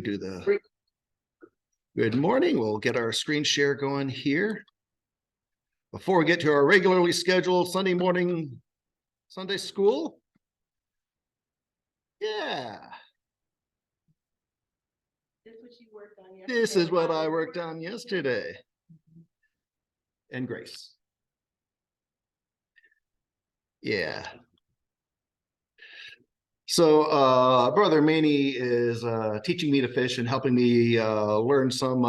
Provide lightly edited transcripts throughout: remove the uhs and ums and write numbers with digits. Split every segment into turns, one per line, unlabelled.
morning. Good morning. We'll get our screen share going here. Before we get to our regularly scheduled Sunday morning Sunday school. Yeah. This is what I worked on yesterday. And Grace. Yeah. So Brother Maney is teaching me to fish and helping me learn some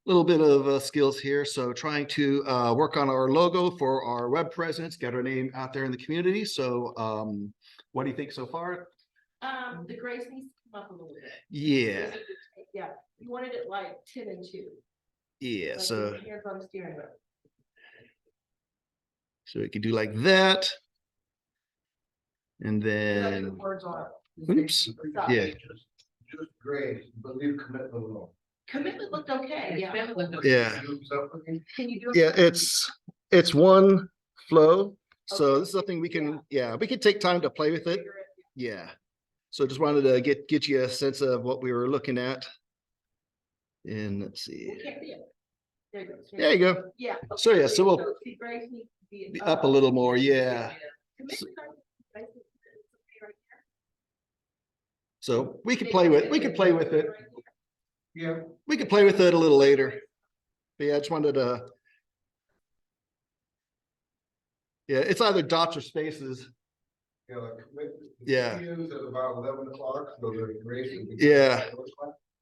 little bit of skills here. So trying to work on our logo for our web presence, get our name out there in the community. So what do you think so far?
The Grace needs to come up a little bit.
Yeah.
Yeah. You wanted it like 10 and 2.
Yeah.
Like
so
hands on the steering wheel.
So we could do like that. And then
words on
oops. Yeah.
Just Grace, but leave commitment alone.
Commitment looked okay. Yeah.
Yeah.
Can you do
Yeah, it's one flow. So this is something we can, we can take time to play with it. Yeah. So just wanted to get you a sense of what we were looking at. And let's see.
There you go.
There you go.
Yeah.
Okay. So yeah, so we'll be up a little more. Yeah. So we could play with it.
Yeah.
We could play with it a little later. But yeah, I just wanted to. Yeah, it's either dots or spaces.
Yeah, like
yeah.
At about 11 o'clock. So the Grace will be
yeah.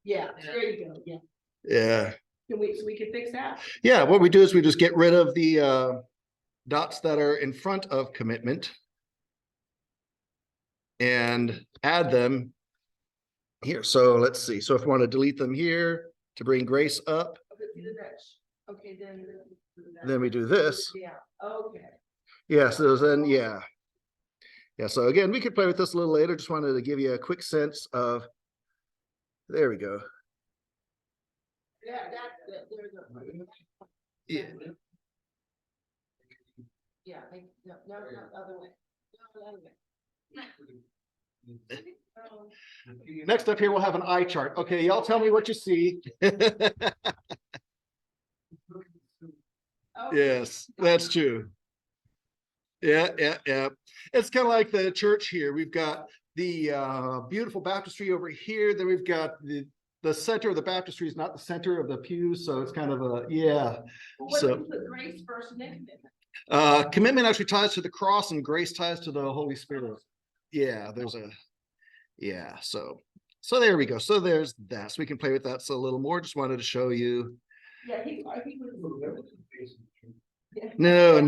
Yeah, there you go. Yeah.
Yeah.
So we can fix that?
Yeah, what we do is we just get rid of the dots that are in front of commitment and add them here. So let's see. So if we want to delete them here to bring Grace up.
Okay,
then we do this.
Yeah. Okay.
Yeah, so then yeah. So again, we could play with this a little later. Just wanted to give you a quick sense of there we go.
Yeah, there's a
yeah.
Yeah, no, not the other way. No, the other way.
Next up here, we'll have an eye chart. Okay, y'all tell me what you see. Yes, that's true. Yeah. It's kind of like the church here. We've got the beautiful baptistry over here. Then we've got the center of the baptistry is not the center of the pews, so it's kind of a
Well,
so
Grace first and then commitment.
Commitment actually ties to the cross, and grace ties to the Holy Spirit. Yeah, there's a So there we go. So there's that. So we can play with that a little more. Just wanted to show you.
Yeah, he was.
No. I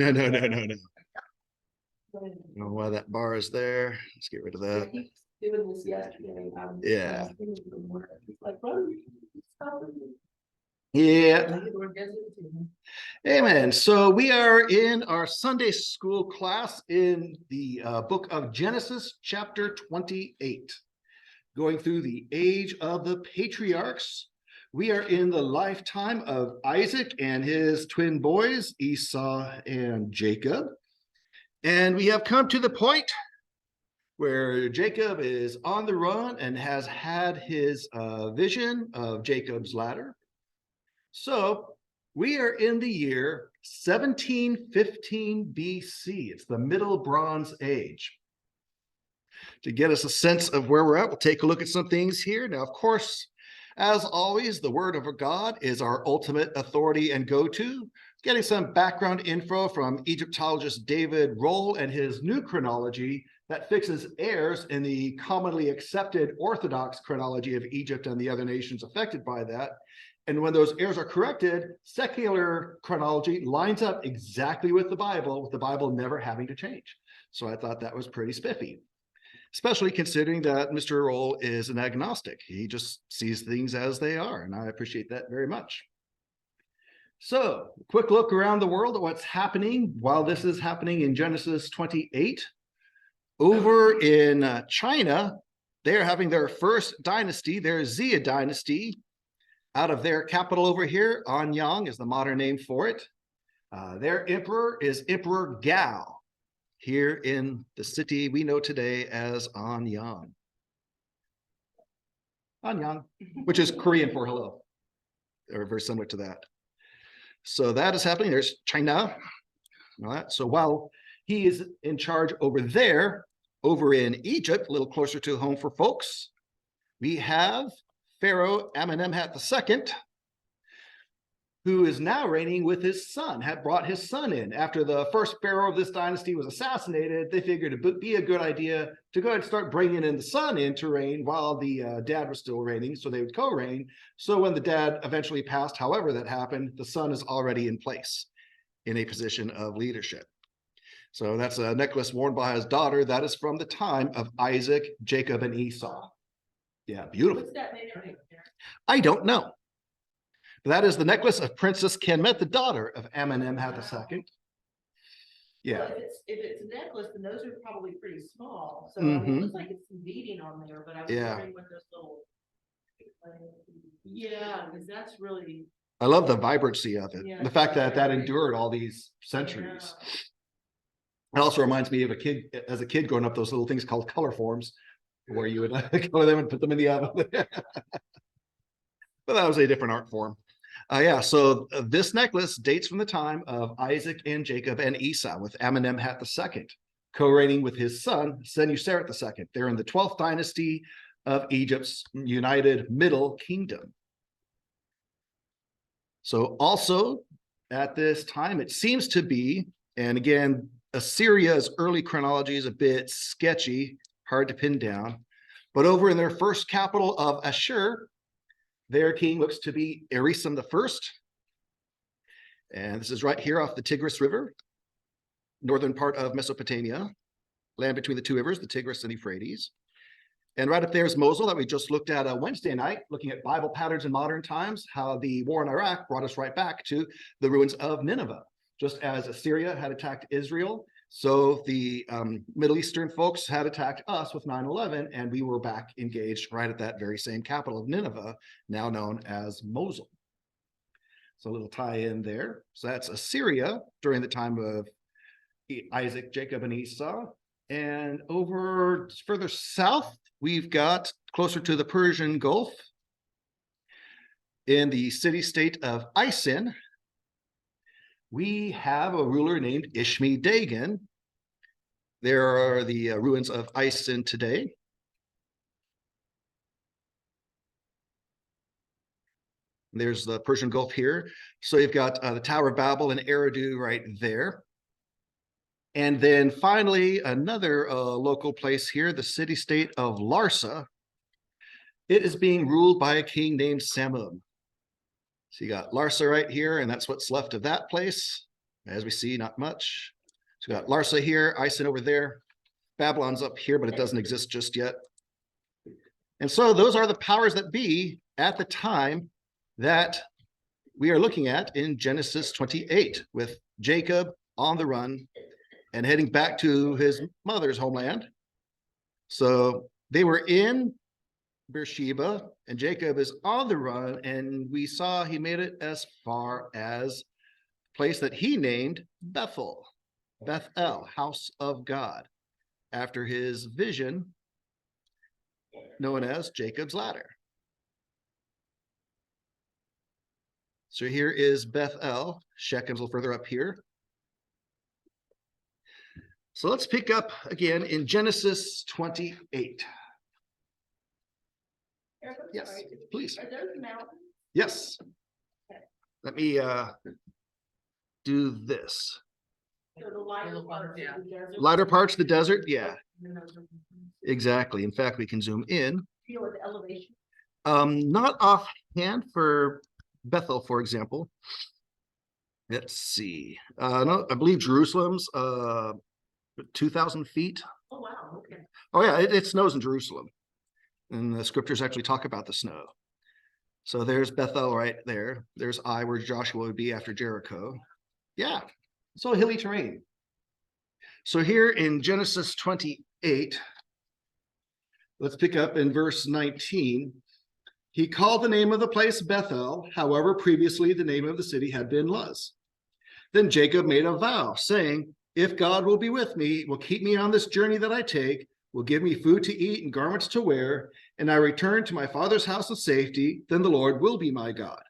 don't know why that bar is there. Let's get rid of that.
Yeah, doing this yesterday.
Yeah.
Yeah.
Amen. So we are in our Sunday school class in the book of Genesis, chapter 28, going through the age of the patriarchs. We are in the lifetime of Isaac and his twin boys, Esau and Jacob. And we have come to the point where Jacob is on the run and has had his vision of Jacob's ladder. So we are in the year 1715 BC. It's the Middle Bronze Age. To get us a sense of where we're at, we'll take a look at some things here. Now, of course, as always, the word of God is our ultimate authority and go-to. Getting some background info from Egyptologist David Roll and his new chronology that fixes errors in the commonly accepted Orthodox chronology of Egypt and the other nations affected by that. And when those errors are corrected, secular chronology lines up exactly with the Bible never having to change. So I thought that was pretty spiffy, especially considering that Mr. Roll is an agnostic. He just sees things as they are, and I appreciate that very much. So, quick look around the world at what's happening while this is happening in Genesis 28. Over in China, they're having their first dynasty, their Xia dynasty. Out of their capital over here, Anyang is the modern name for it. Their emperor is Emperor Gao, here in the city we know today as Anyang. Annyeong, which is Korean for hello, or very similar to that. So that is happening. There's China. All right. So while he is in charge over there, over in Egypt, a little closer to home for folks, we have Pharaoh Amenemhat II, who is now reigning with his son, had brought his son in. After the first pharaoh of this dynasty was assassinated, they figured it would be a good idea to go ahead and start bringing in the son in to reign while the dad was still reigning, so they would co-reign. So when the dad eventually passed, however that happened, the son is already in place in a position of leadership. So that's a necklace worn by his daughter. That is from the time of Isaac, Jacob, and Esau. Yeah, beautiful.
What's that made of?
I don't know. That is the necklace of Princess Kenmet, the daughter of Amenemhat II. Yeah.
Well, if it's a necklace, then those are probably pretty small. So I mean, it looks like it's some beading on there, but I was
Yeah.
wondering what those little. Yeah, because that's really.
I love the vibrancy of it.
Yeah.
The fact that that endured all these centuries. It also reminds me of as a kid growing up, those little things called color forms, where you would color them and put them in the oven. But that was a different art form. Yeah, so this necklace dates from the time of Isaac and Jacob and Esau, with Amenemhat II co-reigning with his son, Senuseret II. They're in the 12th dynasty of Egypt's united Middle Kingdom. So also at this time, it seems to be, and again, Assyria's early chronology is a bit sketchy, hard to pin down, but over in their first capital of Ashur, their king looks to be Isin I. And this is right here off the Tigris River, northern part of Mesopotamia, land between the two rivers, the Tigris and Euphrates. And right up there is Mosul that we just looked at Wednesday night, looking at Bible patterns in modern times, how the war in Iraq brought us right back to the ruins of Nineveh. Just as Assyria had attacked Israel, so the Middle Eastern folks had attacked us with 9/11, and we were back engaged right at that very same capital of Nineveh, now known as Mosul. So a little tie in there. So that's Assyria during the time of Isaac, Jacob, and Esau. And over further south, we've got closer to the Persian Gulf in the city-state of Isin. We have a ruler named Ishmi-Dagon. There are the ruins of Isin today. There's the Persian Gulf here. So you've got the Tower of Babel and Eridu right there. And then finally, another local place here, the city-state of Larsa. It is being ruled by a king named Samum. So you got Larsa right here, and that's what's left of that place. As we see, not much. So you got Larsa here, Isin over there. Babylon's up here, but it doesn't exist just yet. And so those are the powers that be at the time that we are looking at in Genesis 28, with Jacob on the run and heading back to his mother's homeland. So they were in Beersheba, and Jacob is on the run, and we saw he made it as far as a place that he named Bethel, house of God, after his vision known as Jacob's ladder. So here is Bethel. Shechem's a little further up here. So let's pick up again in Genesis 28. Yes, please.
Are those mountains?
Yes. Let me do this.
So the lighter parts of the desert?
Lighter parts of the desert, yeah, exactly. In fact, we can zoom in.
Feel with elevation?
Not offhand for Bethel, for example. Let's see. No, I believe Jerusalem's 2,000 feet.
Oh, wow, okay.
Oh yeah, it snows in Jerusalem. And the scriptures actually talk about the snow. So there's Bethel right there. There's Ai, where Joshua would be after Jericho. Yeah, so hilly terrain. So here in Genesis 28, let's pick up in verse 19. He called the name of the place Bethel, however, previously the name of the city had been Luz. Then Jacob made a vow, saying, if God will be with me, will keep me on this journey that I take, will give me food to eat and garments to wear, and I return to my father's house of safety, then the Lord will be my God.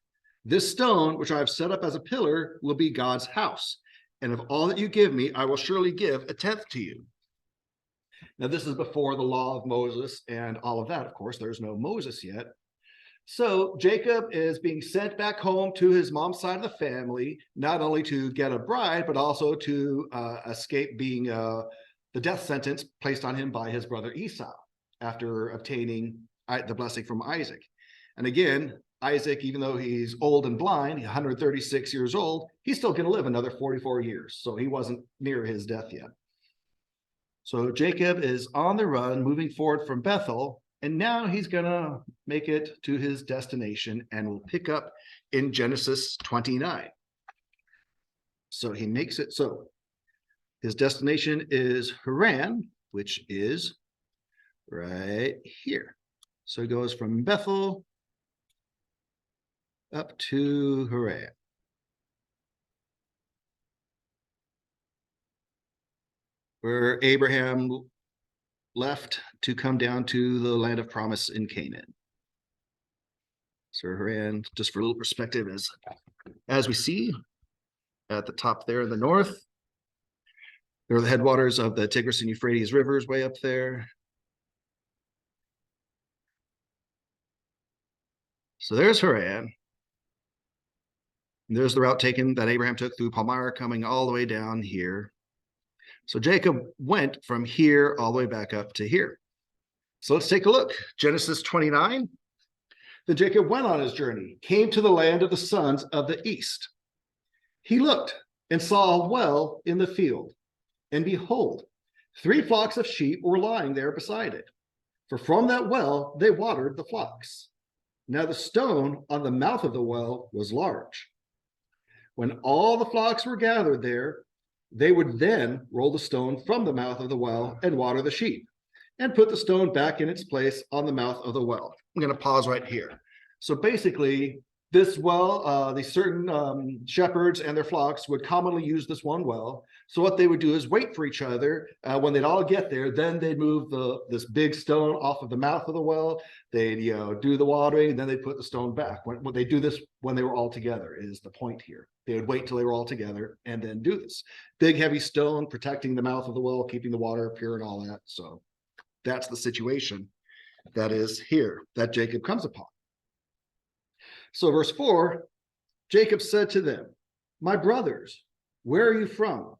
This stone, which I have set up as a pillar, will be God's house. And of all that you give me, I will surely give a tenth to you. Now, this is before the law of Moses and all of that. Of course, there's no Moses yet. So Jacob is being sent back home to his mom's side of the family, not only to get a bride, but also to escape being the death sentence placed on him by his brother Esau after obtaining the blessing from Isaac. And again, Isaac, even though he's old and blind, 136 years old, he's still going to live another 44 years. So he wasn't near his death yet. So Jacob is on the run, moving forward from Bethel, and now he's going to make it to his destination, and we'll pick up in Genesis 29. So he makes it. So his destination is Haran, which is right here. So he goes from Bethel up to Haran. Where Abraham left to come down to the land of promise in Canaan. So Haran, just for a little perspective, is as we see at the top there in the north. There are the headwaters of the Tigris and Euphrates rivers way up there. So there's Haran. And there's the route taken that Abraham took through Palmyra, coming all the way down here. So Jacob went from here all the way back up to here. So let's take a look. Genesis 29. Then Jacob went on his journey, came to the land of the sons of the east. He looked and saw a well in the field. And behold, 3 flocks of sheep were lying there beside it. For from that well they watered the flocks. Now the stone on the mouth of the well was large. When all the flocks were gathered there, they would then roll the stone from the mouth of the well and water the sheep, and put the stone back in its place on the mouth of the well. I'm going to pause right here. So basically, this well, these certain shepherds and their flocks would commonly use this one well. So what they would do is wait for each other. When they'd all get there, then they'd move this big stone off of the mouth of the well. They'd do the watering, and then they'd put the stone back. When they do this when they were all together is the point here. They would wait till they were all together and then do this. Big, heavy stone protecting the mouth of the well, keeping the water pure and all that. So that's the situation that is here that Jacob comes upon. So verse 4, Jacob said to them, "My brothers, where are you from?"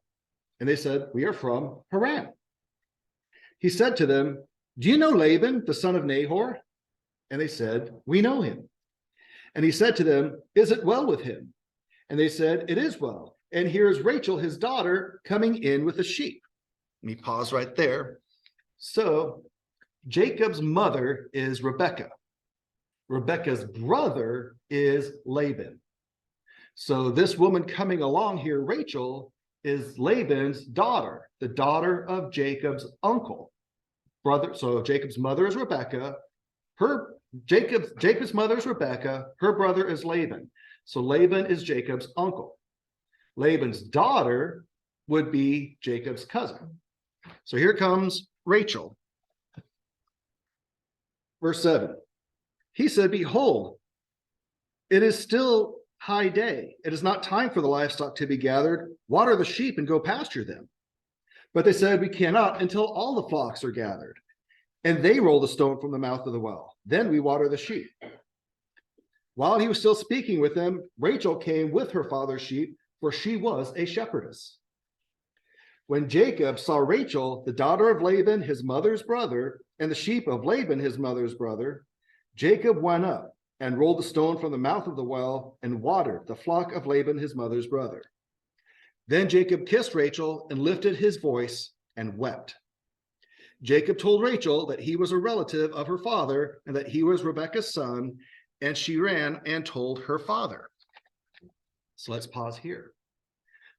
And they said, "We are from Haran." He said to them, "Do you know Laban, the son of Nahor?" And they said, "We know him." And he said to them, "Is it well with him?" And they said, "It is well. And here is Rachel, his daughter, coming in with the sheep." Let me pause right there. So Jacob's mother is Rebekah. Rebekah's brother is Laban. So this woman coming along here, Rachel, is Laban's daughter, the daughter of Jacob's uncle. Brother. So Jacob's mother is Rebekah. Jacob's mother is Rebekah. Her brother is Laban. So Laban is Jacob's uncle. Laban's daughter would be Jacob's cousin. So here comes Rachel. Verse 7. He said, "Behold, it is still high day. It is not time for the livestock to be gathered. Water the sheep and go pasture them." But they said, "We cannot until all the flocks are gathered." And they rolled the stone from the mouth of the well. Then we water the sheep. While he was still speaking with them, Rachel came with her father's sheep, for she was a shepherdess. When Jacob saw Rachel, the daughter of Laban, his mother's brother, and the sheep of Laban, his mother's brother, Jacob went up and rolled the stone from the mouth of the well and watered the flock of Laban, his mother's brother. Then Jacob kissed Rachel and lifted his voice and wept. Jacob told Rachel that he was a relative of her father and that he was Rebekah's son, and she ran and told her father. So let's pause here.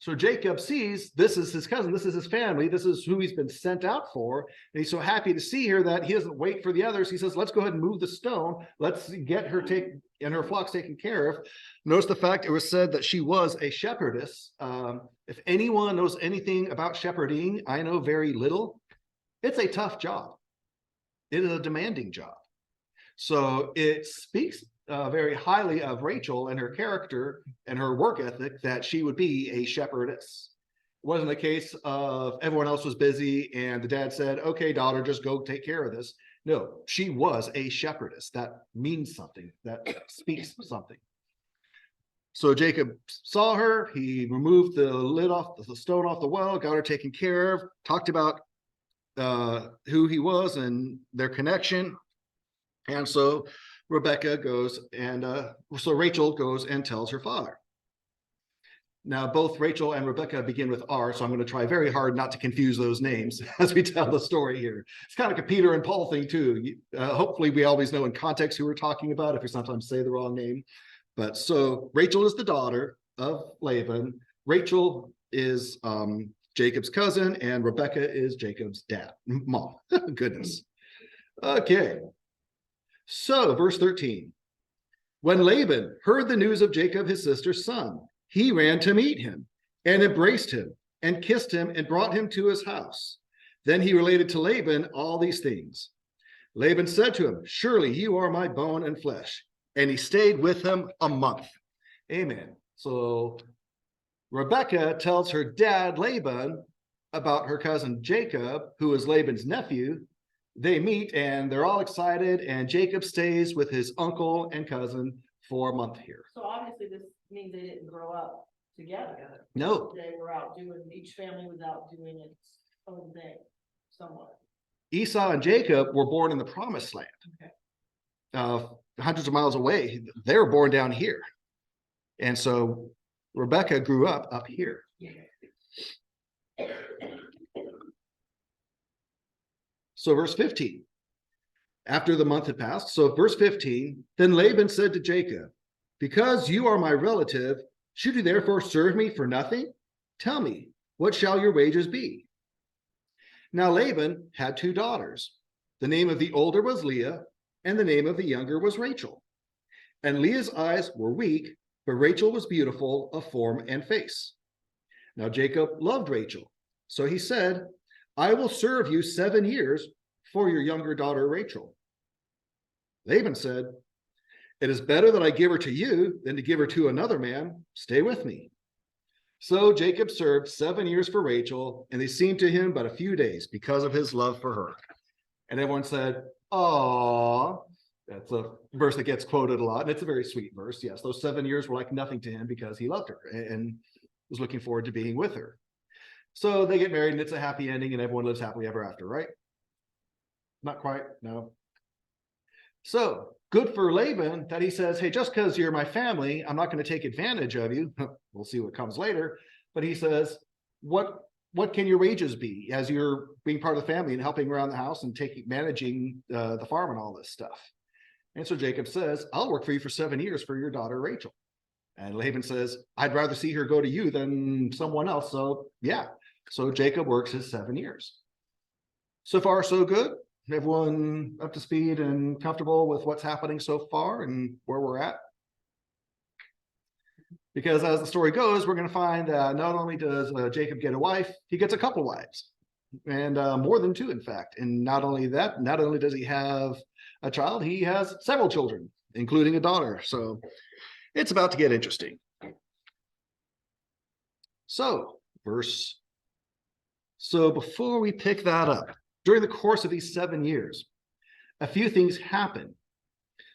So Jacob sees this is his cousin, this is his family, this is who he's been sent out for. And he's so happy to see her that he doesn't wait for the others. He says, "Let's go ahead and move the stone. Let's get her and her flocks taken care of." Notice the fact it was said that she was a shepherdess. If anyone knows anything about shepherding, I know very little. It's a tough job. It is a demanding job. So it speaks very highly of Rachel and her character and her work ethic that she would be a shepherdess. It wasn't a case of everyone else was busy and the dad said, okay, daughter, just go take care of this. No, she was a shepherdess. That means something. That speaks something. So Jacob saw her. He removed the lid off, the stone off the well, got her taken care of, talked about who he was and their connection. And so Rebecca goes and so Rachel goes and tells her father. Now, both Rachel and Rebecca begin with R, so I'm going to try very hard not to confuse those names as we tell the story here. It's kind of like a Peter and Paul thing too. Hopefully we always know in context who we're talking about if we sometimes say the wrong name. But so Rachel is the daughter of Laban. Rachel is Jacob's cousin, and Rebecca is Jacob's mom. Goodness. Okay. So verse 13. When Laban heard the news of Jacob, his sister's son, he ran to meet him and embraced him and kissed him and brought him to his house. Then he related to Laban all these things. Laban said to him, surely you are my bone and flesh. And he stayed with him a month. Amen. So Rebecca tells her dad, Laban, about her cousin Jacob, who is Laban's nephew. They meet and they're all excited, and Jacob stays with his uncle and cousin for a month here.
So obviously this means they didn't grow up together.
No.
They were out doing, each family was out doing its own thing somewhat.
Esau and Jacob were born in the promised land.
Okay.
Hundreds of miles away. They were born down here. And so Rebecca grew up here.
Yeah.
So verse 15, after the month had passed, so verse 15, then Laban said to Jacob, because you are my relative, should you therefore serve me for nothing? Tell me, what shall your wages be? Now Laban had 2 daughters. The name of the older was Leah, and the name of the younger was Rachel. And Leah's eyes were weak, but Rachel was beautiful of form and face. Now Jacob loved Rachel, so he said, I will serve you 7 years for your younger daughter Rachel. Laban said, it is better that I give her to you than to give her to another man. Stay with me. So Jacob served 7 years for Rachel, and they seemed to him but a few days because of his love for her. And everyone said, "Aw." That's a verse that gets quoted a lot, and it's a very sweet verse. Yes, those 7 years were like nothing to him because he loved her and was looking forward to being with her. So they get married, and it's a happy ending, and everyone lives happily ever after, right? Not quite, no. So good for Laban that he says, hey, just because you're my family, I'm not going to take advantage of you. We'll see what comes later. But he says, what can your wages be as you're being part of the family and helping around the house and managing the farm and all this stuff? And so Jacob says, I'll work for you for 7 years for your daughter Rachel. And Laban says, I'd rather see her go to you than someone else. So yeah, so Jacob works his 7 years. So far, so good. Everyone up to speed and comfortable with what's happening so far and where we're at? Because as the story goes, we're going to find that not only does Jacob get a wife, he gets a couple wives, and more than 2, in fact. And not only that, not only does he have a child, he has several children, including a daughter. So it's about to get interesting. So before we pick that up, during the course of these 7 years, a few things happen.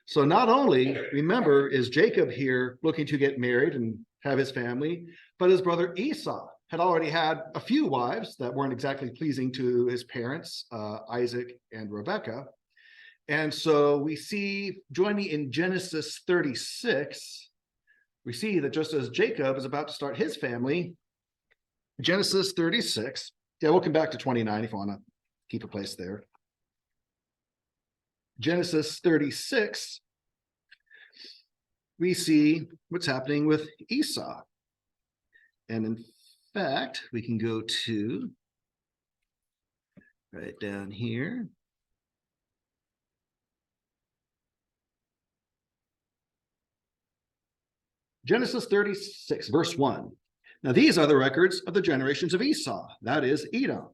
So not only, remember, is Jacob here looking to get married and have his family, but his brother Esau had already had a few wives that weren't exactly pleasing to his parents, Isaac and Rebekah. And so we see, join me in Genesis 36, we see that just as Jacob is about to start his family, Genesis 36, yeah, we'll come back to 29 if you want to keep a place there. Genesis 36, we see what's happening with Esau. And in fact, we can go to right down here. Genesis 36, verse 1. Now these are the records of the generations of Esau, that is Edom.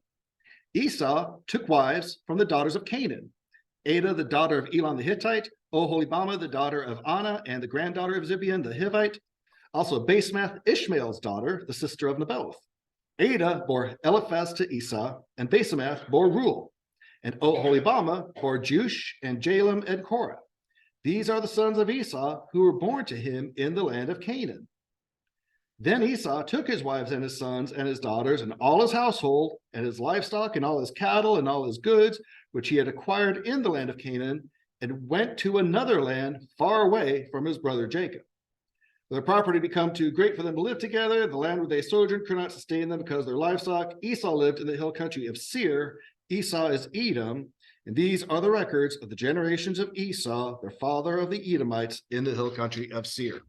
Esau took wives from the daughters of Canaan, Adah, the daughter of Elon the Hittite, Oholibamah, the daughter of Anah, and the granddaughter of Zibeon the Hivite. Also Basemath, Ishmael's daughter, the sister of Nebaioth. Adah bore Eliphaz to Esau, and Basemath bore Reuel. And Oholibamah bore Jush and Jalem and Korah. These are the sons of Esau who were born to him in the land of Canaan. Then Esau took his wives and his sons and his daughters and all his household and his livestock and all his cattle and all his goods, which he had acquired in the land of Canaan, and went to another land far away from his brother Jacob. Their property became too great for them to live together. The land where they sojourned could not sustain them because of their livestock. Esau lived in the hill country of Seir. Esau is Edom. And these are the records of the generations of Esau, their father of the Edomites, in the hill country of Seir.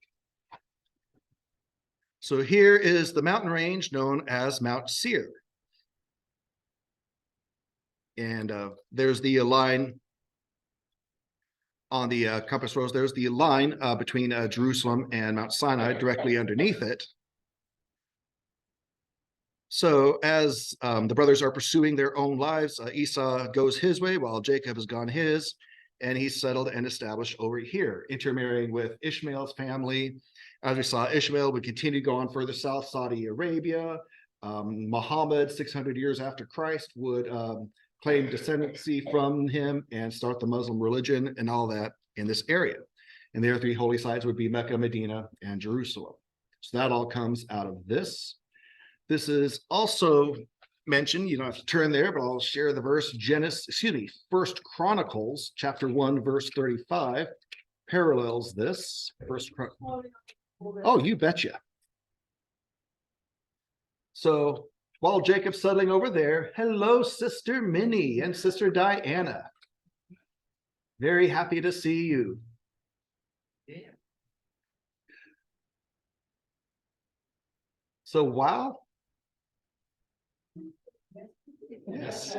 So here is the mountain range known as Mount Seir. And there's the line on the compass rose. There's the line between Jerusalem and Mount Sinai directly underneath it. So as the brothers are pursuing their own lives, Esau goes his way while Jacob has gone his, and he's settled and established over here, intermarrying with Ishmael's family. As we saw, Ishmael would continue to go on further south, Saudi Arabia. Muhammad, 600 years after Christ, would claim descendancy from him and start the Muslim religion and all that in this area. And their three holy sites would be Mecca, Medina, and Jerusalem. So that all comes out of this. This is also mentioned, you don't have to turn there, but I'll share the verse, First Chronicles, chapter 1, verse 35, parallels this. Oh, you betcha. So while Jacob's settling over there, hello, Sister Minnie and Sister Diana. Very happy to see you.
Yeah.
So wow. Yes.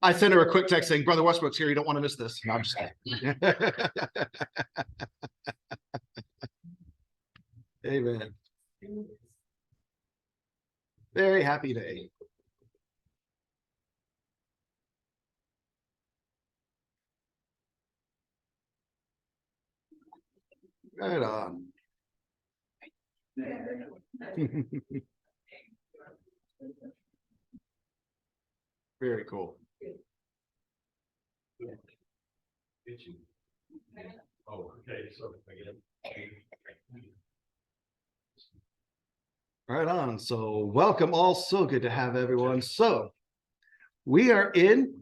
I sent her a quick text saying, Brother Westbrook's here. You don't want to miss this. No, I'm just kidding. Amen. Very happy day. Right on. Very cool.
Oh, okay, so again.
Right on. So welcome all. So good to have everyone. So we are in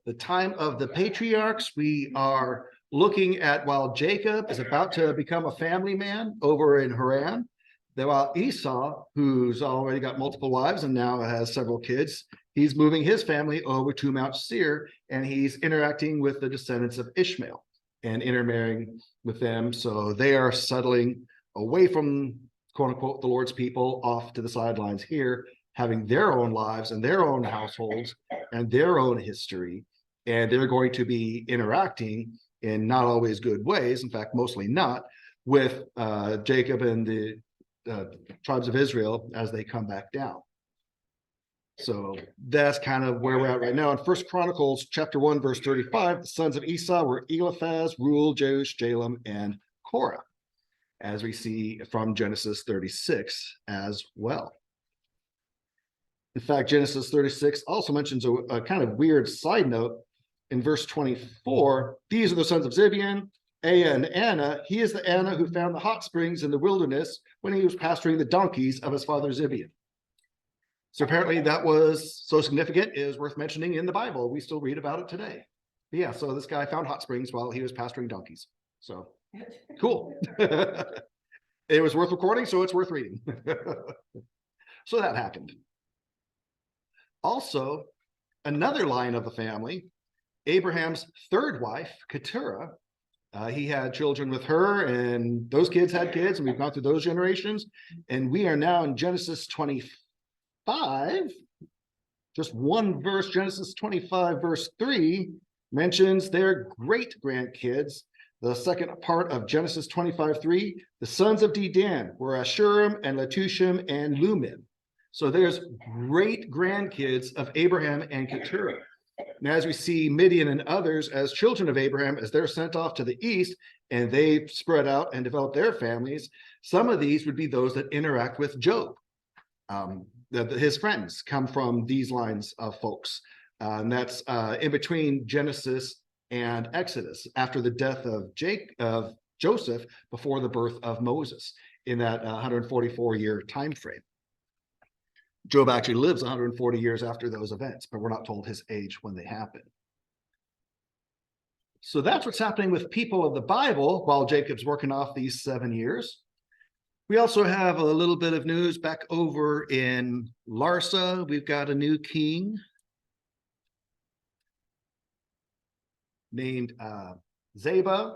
the time of the patriarchs. We are looking at while Jacob is about to become a family man over in Haran, that while Esau, who's already got multiple wives and now has several kids, he's moving his family over to Mount Seir, and he's interacting with the descendants of Ishmael and intermarrying with them. So they are settling away from, quote unquote, the Lord's people off to the sidelines here, having their own lives and their own households and their own history. And they're going to be interacting in not always good ways, in fact, mostly not, with Jacob and the tribes of Israel as they come back down. So that's kind of where we're at right now. In First Chronicles chapter 1, verse 35, the sons of Esau were Eliphaz, Reuel, Jeush, Jalem, and Korah, as we see from Genesis 36 as well. In fact, Genesis 36 also mentions a kind of weird side note. In verse 24, these are the sons of Zibeon, Ea and Anah. He is the Anah who found the hot springs in the wilderness when he was pasturing the donkeys of his father Zibeon. So apparently that was so significant, it is worth mentioning in the Bible. We still read about it today. But yeah, so this guy found hot springs while he was pasturing donkeys. So cool. It was worth recording, so it's worth reading. So that happened. Also, another line of the family, Abraham's third wife, Keturah, he had children with her, and those kids had kids, and we've gone through those generations. And we are now in Genesis 25, just one verse. Genesis 25, verse 3 mentions their great grandkids. The second part of Genesis 25, 3, the sons of Dedan were Ashurim and Letushim and Lumim. So there's great grandkids of Abraham and Keturah. And as we see Midian and others as children of Abraham, as they're sent off to the east and they spread out and develop their families, some of these would be those that interact with Job. His friends come from these lines of folks. And that's in between Genesis and Exodus, after the death of Joseph, before the birth of Moses, in that 144-year time frame. Job actually lives 140 years after those events, but we're not told his age when they happen. So that's what's happening with people of the Bible while Jacob's working off these 7 years. We also have a little bit of news back over in Larsa. We've got a new king named Zabaa.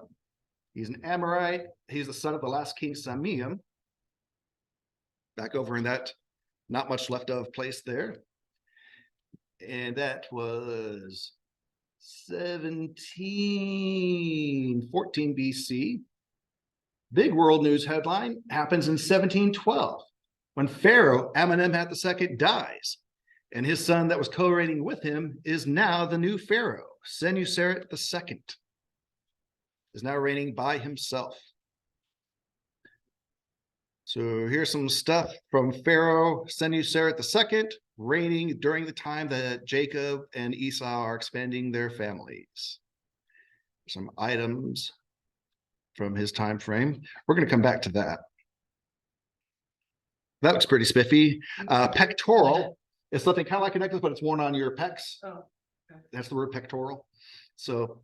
He's an Amorite. He's the son of the last king, Samiam. Back over in that not much left of place there. And that was 1714 BC. Big world news headline happens in 1712 when Pharaoh Amenemhat II dies. And his son that was co-reigning with him is now the new Pharaoh, Senuseret II, is now reigning by himself. So here's some stuff from Pharaoh Senuseret II, reigning during the time that Jacob and Esau are expanding their families. Some items from his time frame. We're going to come back to that. That looks pretty spiffy. Pectoral is something kind of like a necklace, but it's worn on your pecs.
Oh, okay.
That's the word pectoral. So,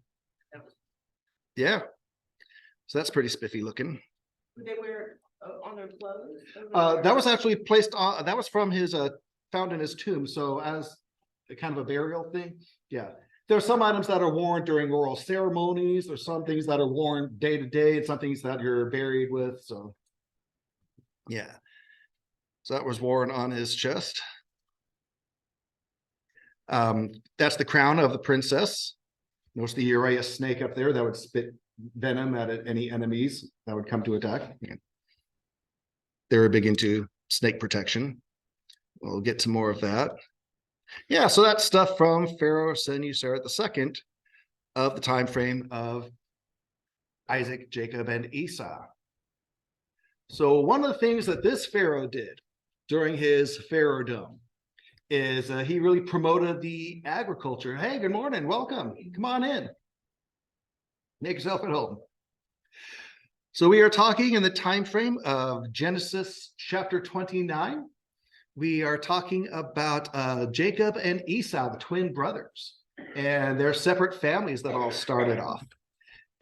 yeah. So that's pretty spiffy looking.
Would they wear it on their clothes?
That was actually placed on, that was from his, found in his tomb. So as a kind of a burial thing. Yeah. There are some items that are worn during oral ceremonies. There's some things that are worn day to day and some things that you're buried with. So, yeah. So that was worn on his chest. That's the crown of the princess. Notice the Uraeus snake up there that would spit venom at any enemies that would come to attack. Yeah. They were big into snake protection. We'll get to more of that. Yeah, so that's stuff from Pharaoh Senuseret II of the time frame of Isaac, Jacob, and Esau. So one of the things that this Pharaoh did during his pharaohdom is he really promoted the agriculture. Hey, good morning, welcome, come on in. Make yourself at home. So we are talking in the time frame of Genesis chapter 29. We are talking about Jacob and Esau, the twin brothers, and their separate families that all started off.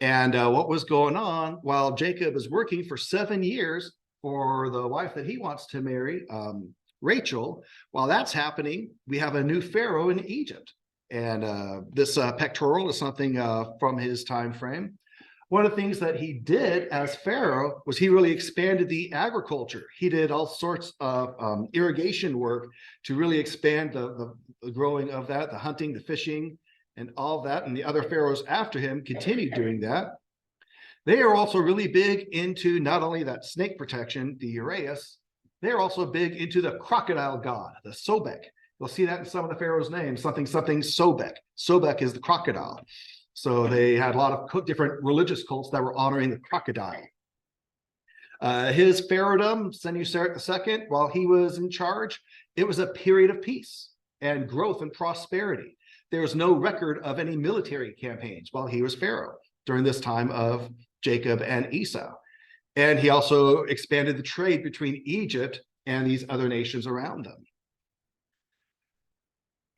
And what was going on while Jacob is working for 7 years for the wife that he wants to marry, Rachel. While that's happening, we have a new Pharaoh in Egypt. And this pectoral is something from his time frame. One of the things that he did as Pharaoh was he really expanded the agriculture. He did all sorts of irrigation work to really expand the growing of that, the hunting, the fishing, and all that. And the other pharaohs after him continued doing that. They are also really big into not only that snake protection, the Uraeus, they're also big into the crocodile god, the Sobek. You'll see that in some of the pharaohs' names, something Sobek. Sobek is the crocodile. So they had a lot of different religious cults that were honoring the crocodile. His pharaohdom, Senuseret II, while he was in charge, it was a period of peace and growth and prosperity. There was no record of any military campaigns while he was pharaoh during this time of Jacob and Esau. And he also expanded the trade between Egypt and these other nations around them.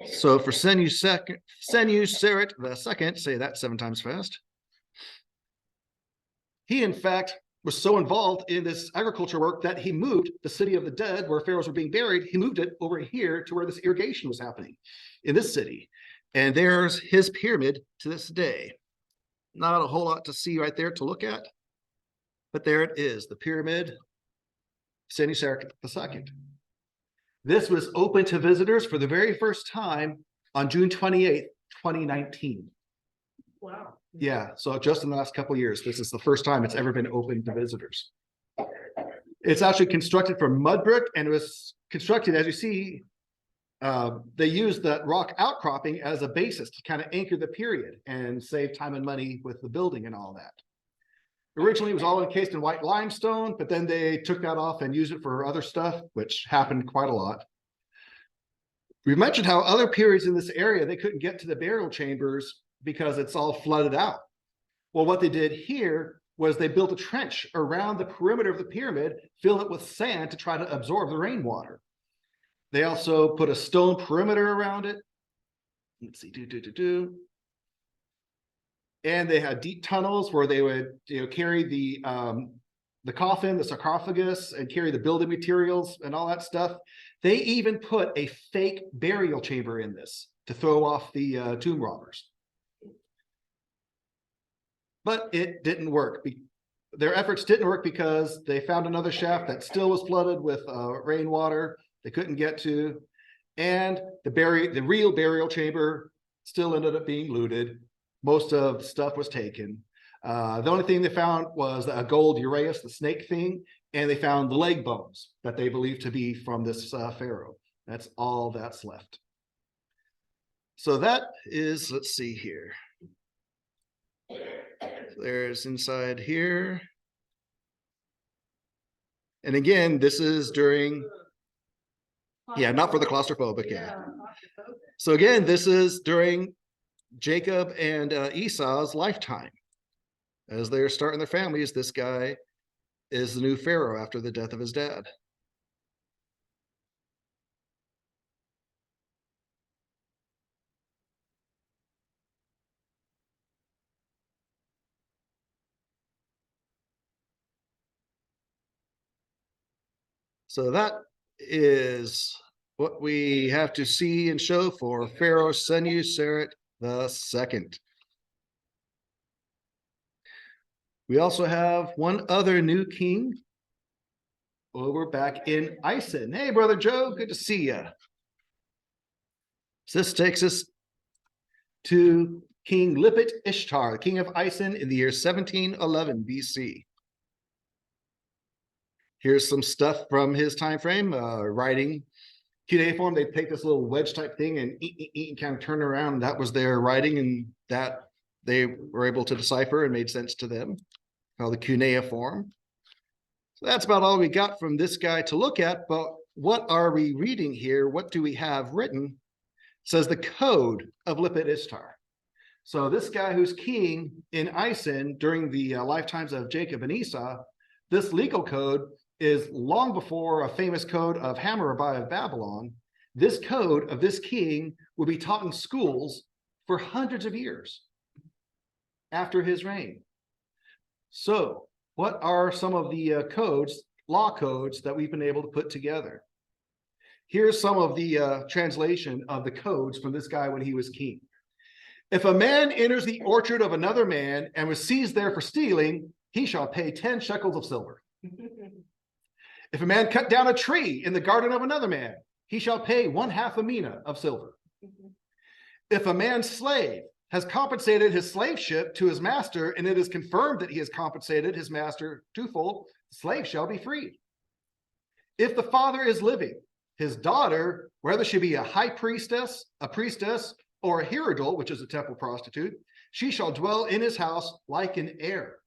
So for Senuseret II, say that 7 times fast. He, in fact, was so involved in this agriculture work that he moved the city of the dead, where pharaohs were being buried, he moved it over here to where this irrigation was happening in this city. And there's his pyramid to this day. Not a whole lot to see right there to look at, but there it is, the pyramid, Senuseret II. This was open to visitors for the very first time on June 28th, 2019.
Wow.
Yeah, so just in the last couple of years, this is the first time it's ever been open to visitors. It's actually constructed from mud brick, and it was constructed, as you see, they used that rock outcropping as a basis to kind of anchor the period and save time and money with the building and all that. Originally, it was all encased in white limestone, but then they took that off and used it for other stuff, which happened quite a lot. We mentioned how other periods in this area, they couldn't get to the burial chambers because it's all flooded out. Well, what they did here was they built a trench around the perimeter of the pyramid, filled it with sand to try to absorb the rainwater. They also put a stone perimeter around it. Let's see, And they had deep tunnels where they would, carry the coffin, the sarcophagus, and carry the building materials and all that stuff. They even put a fake burial chamber in this to throw off the tomb robbers. But it didn't work. Their efforts didn't work because they found another shaft that still was flooded with rainwater they couldn't get to. And the real burial chamber still ended up being looted. Most of the stuff was taken. The only thing they found was a gold uraeus, the snake thing, and they found the leg bones that they believed to be from this pharaoh. That's all that's left. So that is, let's see here. There's inside here. And again, this is during, not for the claustrophobic, So again, this is during Jacob and Esau's lifetime. As they're starting their families, this guy is the new pharaoh after the death of his dad. So that is what we have to see and show for Pharaoh Senuseret II. We also have one other new king over back in Isin. Hey, Brother Joe, good to see you. So this takes us to King Lipit-Ishtar, king of Isin in the year 1711 BC. Here's some stuff from his time frame, writing cuneiform. They take this little wedge type thing and and kind of turn around. And that was their writing, and that they were able to decipher and made sense to them, called the cuneiform. So that's about all we got from this guy to look at. But what are we reading here? What do we have written? It says the code of Lipit-Ishtar. So this guy who's king in Isin during the lifetimes of Jacob and Esau, this legal code is long before a famous code of Hammurabi of Babylon. This code of this king will be taught in schools for hundreds of years after his reign. So what are some of the law codes that we've been able to put together? Here's some of the translation of the codes from this guy when he was king. If a man enters the orchard of another man and was seized there for stealing, he shall pay 10 shekels of silver. If a man cut down a tree in the garden of another man, he shall pay 1/2 a mina of silver. If a man's slave has compensated his slaveship to his master, and it is confirmed that he has compensated his master twofold, the slave shall be freed. If the father is living, his daughter, whether she be a high priestess, or a hirodol, which is a temple prostitute, she shall dwell in his house like an heir.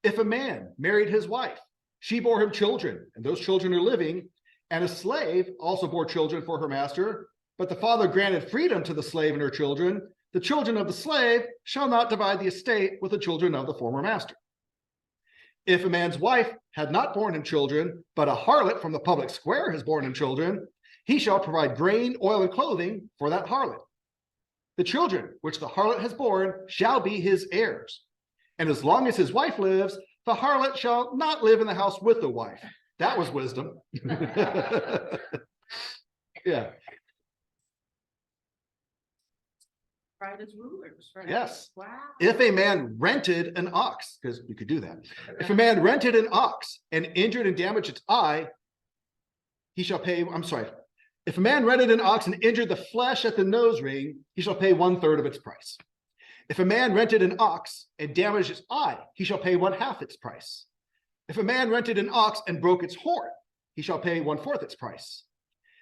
If a man married his wife, she bore him children, and those children are living, and a slave also bore children for her master, but the father granted freedom to the slave and her children. The children of the slave shall not divide the estate with the children of the former master. If a man's wife had not borne him children, but a harlot from the public square has borne him children, he shall provide grain, oil, and clothing for that harlot. The children which the harlot has borne shall be his heirs. And as long as his wife lives, the harlot shall not live in the house with the wife. That was wisdom. Yeah.
Right as rulers, right?
Yes.
Wow.
If a man rented an ox, because we could do that. If a man rented an ox and injured and damaged its eye, he shall pay, If a man rented an ox and injured the flesh at the nose ring, he shall pay 1/3 of its price. If a man rented an ox and damaged its eye, he shall pay 1/2 its price. If a man rented an ox and broke its horn, he shall pay 1/4 its price.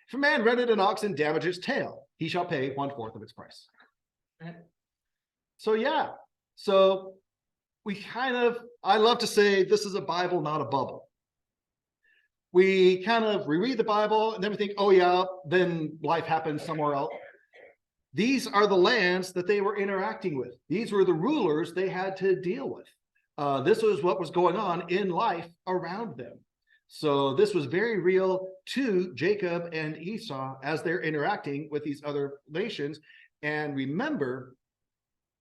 If a man rented an ox and damaged its tail, he shall pay 1/4 of its price. So yeah, so I love to say this is a Bible, not a bubble. We read the Bible and then we think, oh yeah, then life happens somewhere else. These are the lands that they were interacting with. These were the rulers they had to deal with. This was what was going on in life around them. So this was very real to Jacob and Esau as they're interacting with these other nations. And remember,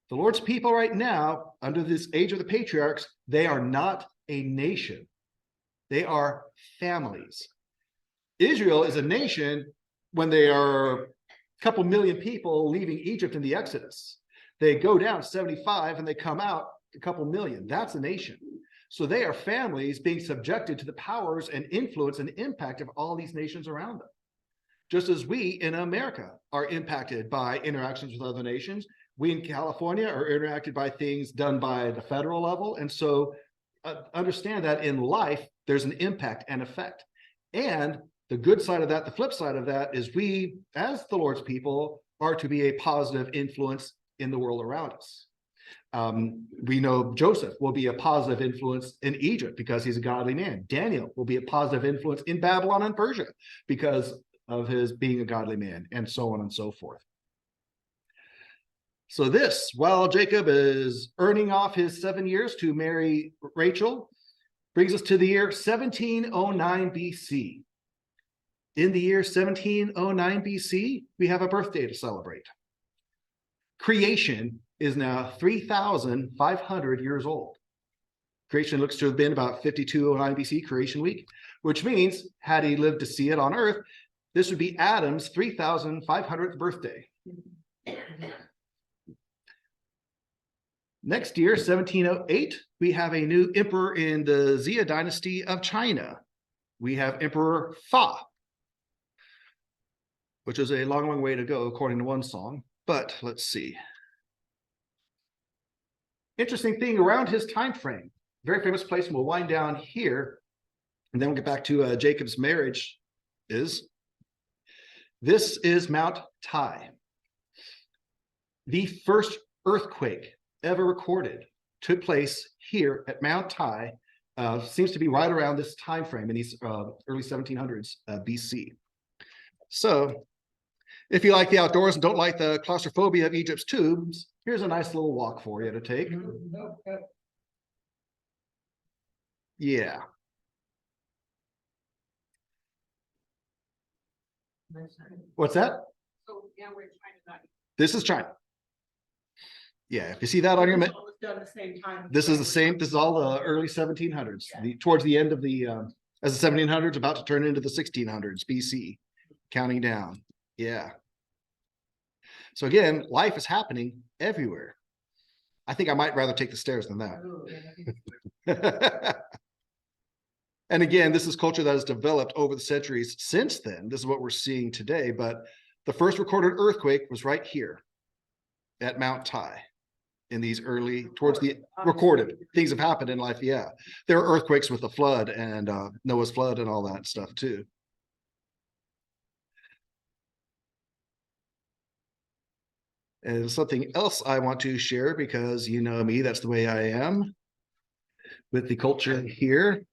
the Lord's people right now, under this age of the patriarchs, they are not a nation. They are families. Israel is a nation when they are a couple million people leaving Egypt in the Exodus. They go down 75 and they come out a couple million. That's a nation. So they are families being subjected to the powers and influence and impact of all these nations around them. Just as we in America are impacted by interactions with other nations, we in California are interacted by things done by the federal level. And so understand that in life, there's an impact and effect. And the good side of that, the flip side of that is we, as the Lord's people, are to be a positive influence in the world around us. We know Joseph will be a positive influence in Egypt because he's a godly man. Daniel will be a positive influence in Babylon and Persia because of his being a godly man, and so on and so forth. So this, while Jacob is earning off his 7 years to marry Rachel, brings us to the year 1709 BC. In the year 1709 BC, we have a birthday to celebrate. Creation is now 3,500 years old. Creation looks to have been about 5209 BC, creation week, which means had he lived to see it on earth, this would be Adam's 3,500th birthday. Next year, 1708, we have a new emperor in the Xia dynasty of China. We have Emperor Fa, which is a long, long way to go, according to one song. But let's see. Interesting thing around his time frame, very famous place, and we'll wind down here, and then we'll get back to Jacob's marriage. This is Mount Tai. The first earthquake ever recorded took place here at Mount Tai. Seems to be right around this time frame in these early 1700s BC. So if you like the outdoors and don't like the claustrophobia of Egypt's tombs, here's a nice little walk for you to take. Yeah. What's that?
So yeah, we're China.
This is China. Yeah, if you see that on your map,
It was done the same time.
this is the same. This is all the early 1700s. Towards the end of the as the 1700s, about to turn into the 1600s BC, counting down. Yeah. So again, life is happening everywhere. I think I might rather take the stairs than that. And again, this is culture that has developed over the centuries since then. This is what we're seeing today. But the first recorded earthquake was right here at Mount Tai in these early, towards the recorded things have happened in life. Yeah, there are earthquakes with the flood and Noah's flood and all that stuff too. And something else I want to share, because you know me, that's the way I am with the culture here.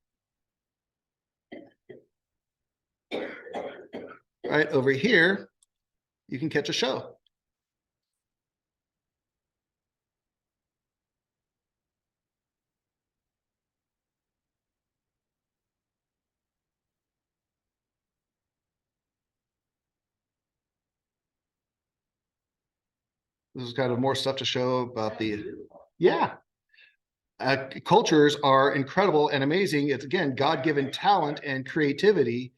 Right over here, you can catch a show. This is kind of more stuff to show about the, yeah. Cultures are incredible and amazing. It's again, God-given talent and creativity.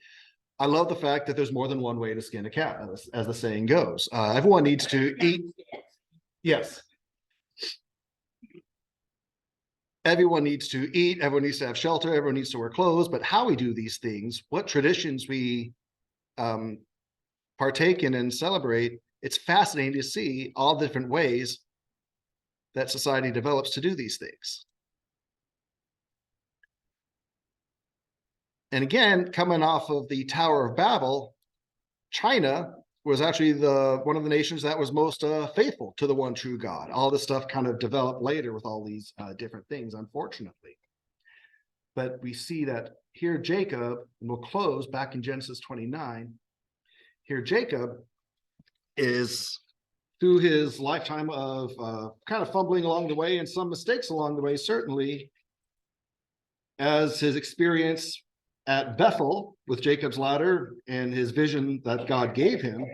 I love the fact that there's more than one way to skin a cat, as the saying goes. Everyone needs to eat. Yes. Everyone needs to eat. Everyone needs to have shelter. Everyone needs to wear clothes. But how we do these things, what traditions we partake in and celebrate, it's fascinating to see all the different ways that society develops to do these things. And again, coming off of the Tower of Babel, China was actually one of the nations that was most faithful to the one true God. All this stuff kind of developed later with all these different things, unfortunately. But we see that here Jacob, and we'll close back in Genesis 29, here Jacob is, through his lifetime of kind of fumbling along the way and some mistakes along the way, certainly, as his experience at Bethel with Jacob's ladder and his vision that God gave him,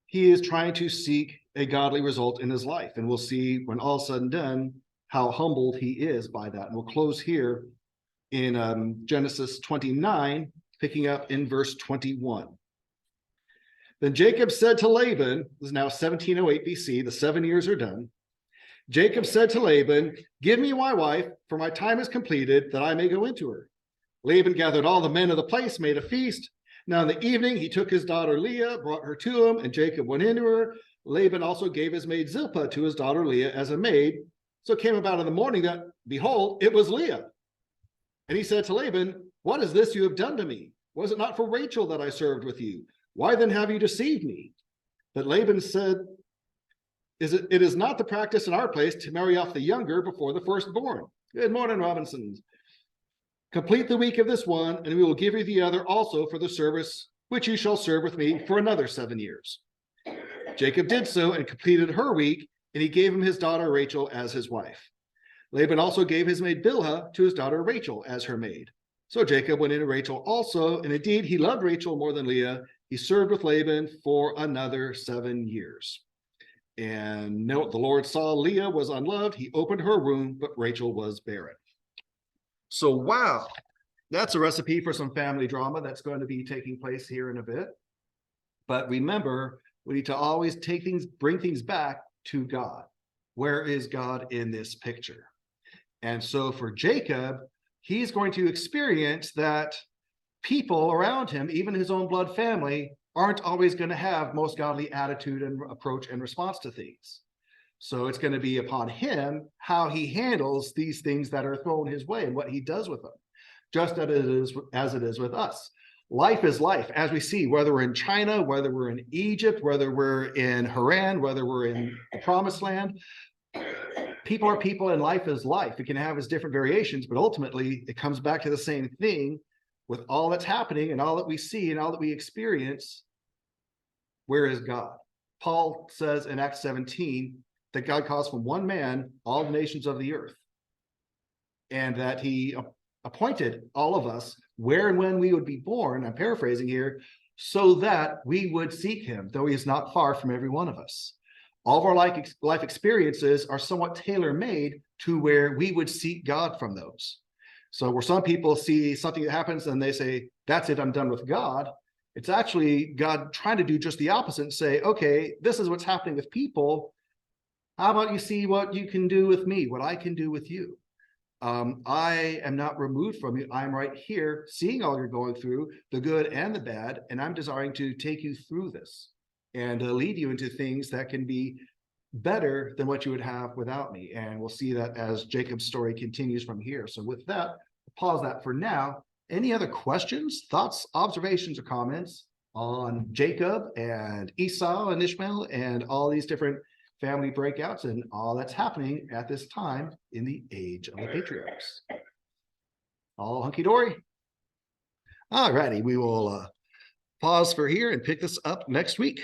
he is trying to seek a godly result in his life. And we'll see when all said and done how humbled he is by that. And we'll close here in Genesis 29, picking up in verse 21. Then Jacob said to Laban, this is now 1708 BC, the 7 years are done. Jacob said to Laban, give me my wife, for my time is completed, that I may go into her. Laban gathered all the men of the place, made a feast. Now in the evening he took his daughter Leah, brought her to him, and Jacob went into her. Laban also gave his maid Zilpah to his daughter Leah as a maid. So it came about in the morning that, behold, it was Leah. And he said to Laban, what is this you have done to me? Was it not for Rachel that I served with you? Why then have you deceived me? But Laban said, it is not the practice in our place to marry off the younger before the firstborn. Good morning, Robinsons. Complete the week of this one, and we will give you the other also for the service which you shall serve with me for another 7 years. Jacob did so and completed her week, and he gave him his daughter Rachel as his wife. Laban also gave his maid Bilhah to his daughter Rachel as her maid. So Jacob went into Rachel also, and indeed he loved Rachel more than Leah. He served with Laban for another 7 years. And note, the Lord saw Leah was unloved. He opened her womb, but Rachel was barren. So wow, that's a recipe for some family drama that's going to be taking place here in a bit. But remember, we need to always bring things back to God. Where is God in this picture? And so for Jacob, he's going to experience that people around him, even his own blood family, aren't always going to have most godly attitude and approach and response to things. So it's going to be upon him how he handles these things that are thrown his way and what he does with them, just as it is with us. Life is life, as we see, whether we're in China, whether we're in Egypt, whether we're in Haran, whether we're in the Promised Land. People are people and life is life. It can have its different variations, but ultimately it comes back to the same thing with all that's happening and all that we see and all that we experience. Where is God? Paul says in Acts 17 that God calls from one man all the nations of the earth, and that he appointed all of us where and when we would be born, I'm paraphrasing here, so that we would seek him, though he is not far from every one of us. All of our life experiences are somewhat tailor-made to where we would seek God from those. So where some people see something that happens and they say, that's it, I'm done with God. It's actually God trying to do just the opposite and say, okay, this is what's happening with people. How about you see what you can do with me, what I can do with you? I am not removed from you. I'm right here seeing all you're going through, the good and the bad, and I'm desiring to take you through this and lead you into things that can be better than what you would have without me. And we'll see that as Jacob's story continues from here. So with that, I'll pause that for now. Any other questions, thoughts, observations, or comments on Jacob and Esau and Ishmael and all these different family breakouts and all that's happening at this time in the age of the patriarchs? All hunky-dory? All righty, we will pause for here and pick this up next week.